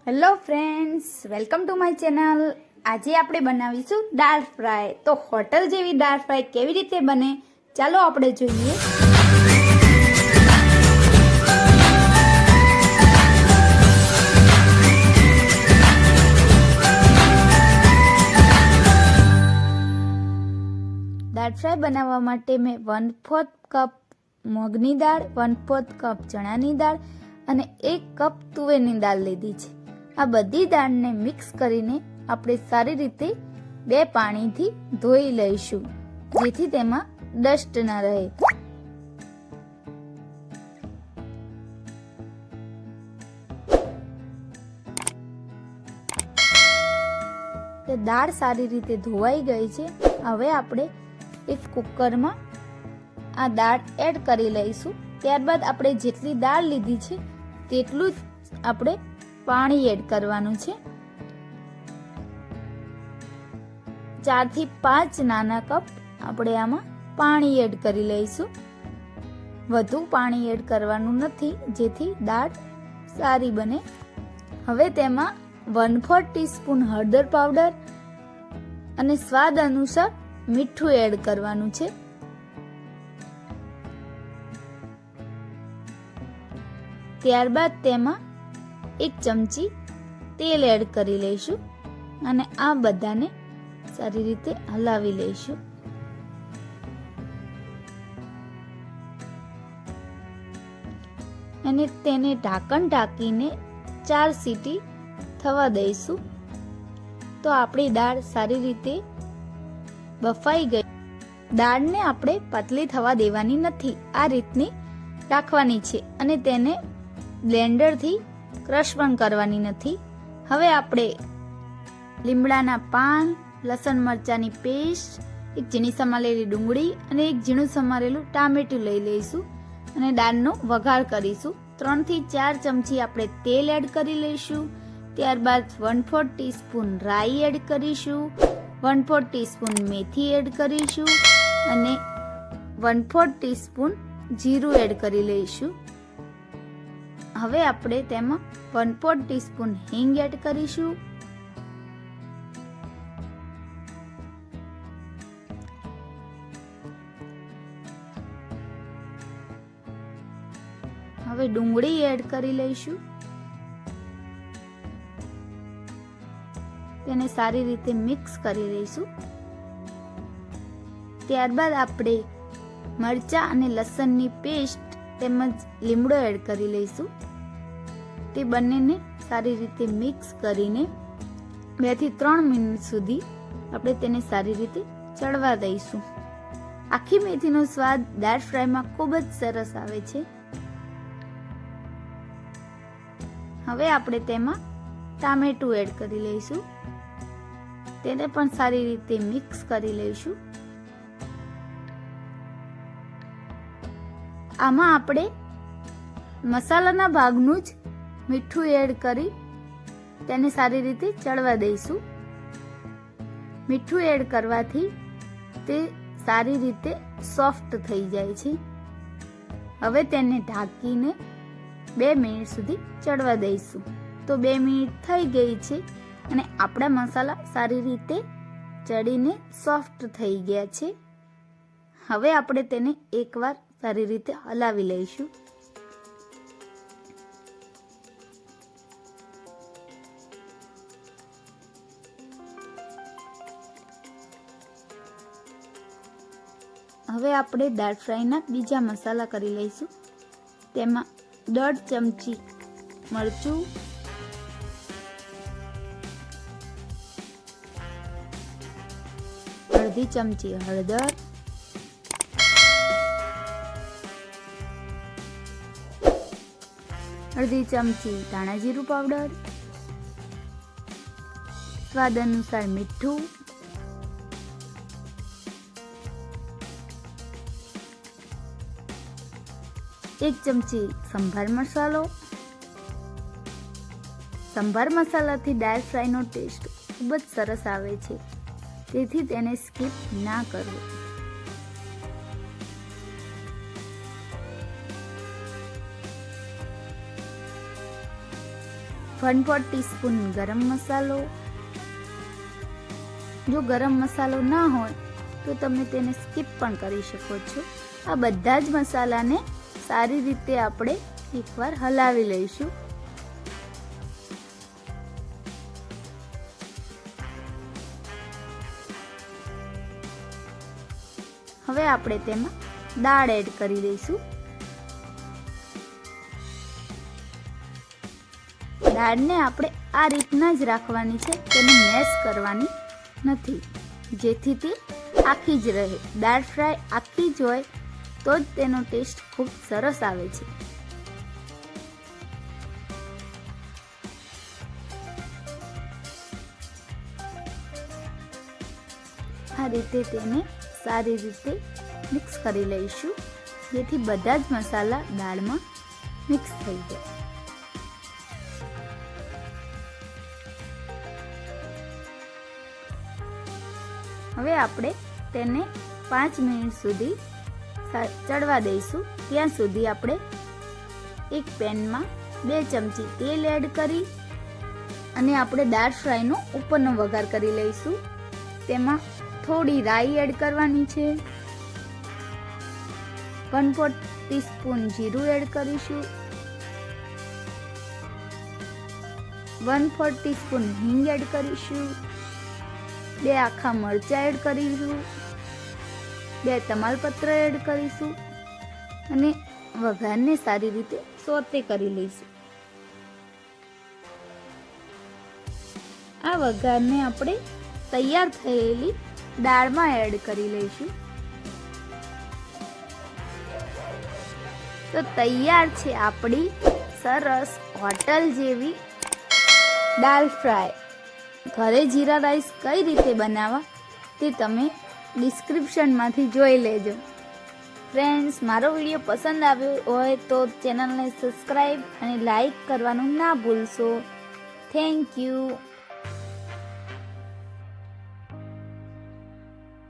Hello friends, welcome to my channel. આજે આપણે બનાવીશું દાળ ફ્રાય. તો હોટલ જેવી દાળ ફ્રાય કેવી રીતે બને ચાલો આપણે જોઈએ. દાળ ફ્રાય બનાવવા માટે મેં 1/4 કપ મગની દાળ, 1/4 કપ ચણાની દાળ અને 1 કપ તુવેરની દાળ લીધી છે. આ બધી દાળને મિક્સ કરીને આપણે સારી રીતે 2 પાણીથી ધોઈ લઈશું, જેથી તેમાં ડસ્ટ ના રહે. તે દાળ સારી રીતે ધોવાઈ ગઈ છે. હવે આપણે એક કુકરમાં આ દાળ એડ કરી લઈશું. ત્યારબાદ આપણે જેટલી દાળ લીધી છે તેટલું જ આપણે પાણી એડ કરવાનું છે. 4 થી 5 નાના કપ આપણે આમાં પાણી એડ કરી લઈશું. વધુ પાણી એડ કરવાનું નથી, જેથી દાળ સારી બને. હવે તેમાં 1/4 ટીસ્પૂન હળદર પાવડર અને સ્વાદ અનુસાર મીઠું એડ કરવાનું છે. ત્યારબાદ તેમાં 1 ચમચી તેલ એડ કરી લઈશું અને આ બધાને સારી રીતે હલાવી લઈશું. અને તેને ઢાંકણ ઢાંકીને 4 સીટી થવા દઈશું. તો આપણી દાળ સારી રીતે બફાઈ ગઈ. દાળને આપણે પાતળી થવા દેવાની નથી, આ રીતની રાખવાની છે અને તેને બ્લેન્ડરથી ક્રશ પણ કરવાની નથી. હવે આપણે લીમડાના પાન, લસણ મરચાંની પેસ્ટ, 1 ઝીણી સમારેલી ડુંગળી અને 1 ઝીણું સમારેલું ટામેટું લઈ લઈશું અને દાળનો વઘાર કરીશું. 3 થી 4 ચમચી આપણે તેલ એડ કરી લઈશું. ત્યારબાદ 1/4 ટીસ્પૂન રાઈ એડ કરીશું, 1/4 ટીસ્પૂન મેથી એડ કરીશું અને 1/4 ટીસ્પૂન જીરું એડ કરી લઈશું. હવે આપણે તેમાં 1/4 ટીસ્પૂન હિંગ એડ કરીશું. હવે ડુંગળી એડ કરી લઈશું. તેને સારી રીતે મિક્સ કરી લઈશું. ત્યારબાદ આપણે મરચાં અને લસણની પેસ્ટ તેમજ લીમડો એડ કરી લઈશું. તે બંનેને સારી રીતે મિક્સ કરીને 2 થી 3 મિનિટ સુધી આપણે તેને સારી રીતે ચડવા દઈશું. આખી મેથીનો સ્વાદ દાળ ફ્રાયમાં ખૂબ જ સરસ આવે છે. હવે આપણે તેમાં ટામેટું એડ કરી લઈશું. તેને પણ સારી રીતે મિક્સ કરી લઈશું. આમાં આપણે મસાલાના ભાગનું જ મીઠું એડ કરી તેને સારી રીતે ચડવા દઈશું. મીઠું એડ કરવાથી તે સારી રીતે સોફ્ટ થઈ જાય છે. હવે તેને ઢાંકીને 2 મિનિટ સુધી ચડવા દઈશું. તો 2 મિનિટ થઈ ગઈ છે અને આપણા મસાલા સારી રીતે ચડીને સોફ્ટ થઈ ગયા છે. હવે આપણે તેને એકવાર સારી રીતે હલાવી લઈશું. હવે આપણે દાળ ફ્રાયના બીજા મસાલા કરી લઈશું. તેમાં 1.5 ચમચી મરચું, 1/2 ચમચી હળદર, 1/2 ચમચી ધાણા જીરું પાવડર, સ્વાદ અનુસાર મીઠું, 1 ચમચી સંભાર મસાલો. સંભાર મસાલાથી દાળ ફ્રાયનો ટેસ્ટ ખૂબ જ સરસ આવે છે, તેથી તેને સ્કીપ ના કરવો. 1/4 ટીસ્પૂન ગરમ મસાલો. જો ગરમ મસાલો ના હોય તો તમે તેને સ્કીપ પણ કરી શકો છો. આ બધા જ મસાલાને સારી રીતે આપણે એકવાર હલાવી લઈશું. હવે આપણે તેમાં દાળ એડ કરી દઈશું. દાળને આપણે આ રીતના જ રાખવાની છે, તેને મેશ કરવાની નથી, જેથી તે આખી જ રહે. દાળ ફ્રાય આખી જ હોય તો જ તેનો ટેસ્ટ ખૂબ સરસ આવે છે. આ રીતે તેને સારી રીતે મિક્સ કરી લઈશું, જેથી બધા જ મસાલા દાળમાં મિક્સ થઈ જાય. હવે આપણે તેને 5 મિનિટ સુધી ચડવા દઈશું. ત્યાં સુધી આપણે એક પેનમાં 2 ચમચી તેલ એડ કરી અને આપણે દાળ ફ્રાયનો ઉપરનો વઘાર કરી લઈશું. તેમાં થોડી રાઈ એડ કરવાની છે. 1/4 ટીસ્પૂન જીરું એડ કરીશું. 1/4 ટીસ્પૂન હિંગ એડ કરીશું. 2 આખા મરચાં એડ કરીશું. 2 તમાલપત્ર એડ કરીશું અને વઘારને સારી રીતે સોતે કરી લઈશું. આ વઘારને આપણે તૈયાર થયેલી દાળમાં એડ કરી લઈશું. તો તૈયાર છે આપણી સરસ હોટલ જેવી દાળ ફ્રાય. ઘરે જીરા રાઈસ કઈ રીતે બનાવવા તે તમે ડિસ્ક્રિપ્શનમાંથી જોઈ લેજો. ફ્રેન્ડ્સ, મારો વિડીયો પસંદ આવ્યો હોય તો ચેનલને સબસ્ક્રાઈબ અને લાઈક કરવાનું ના ભૂલશો. Thank you.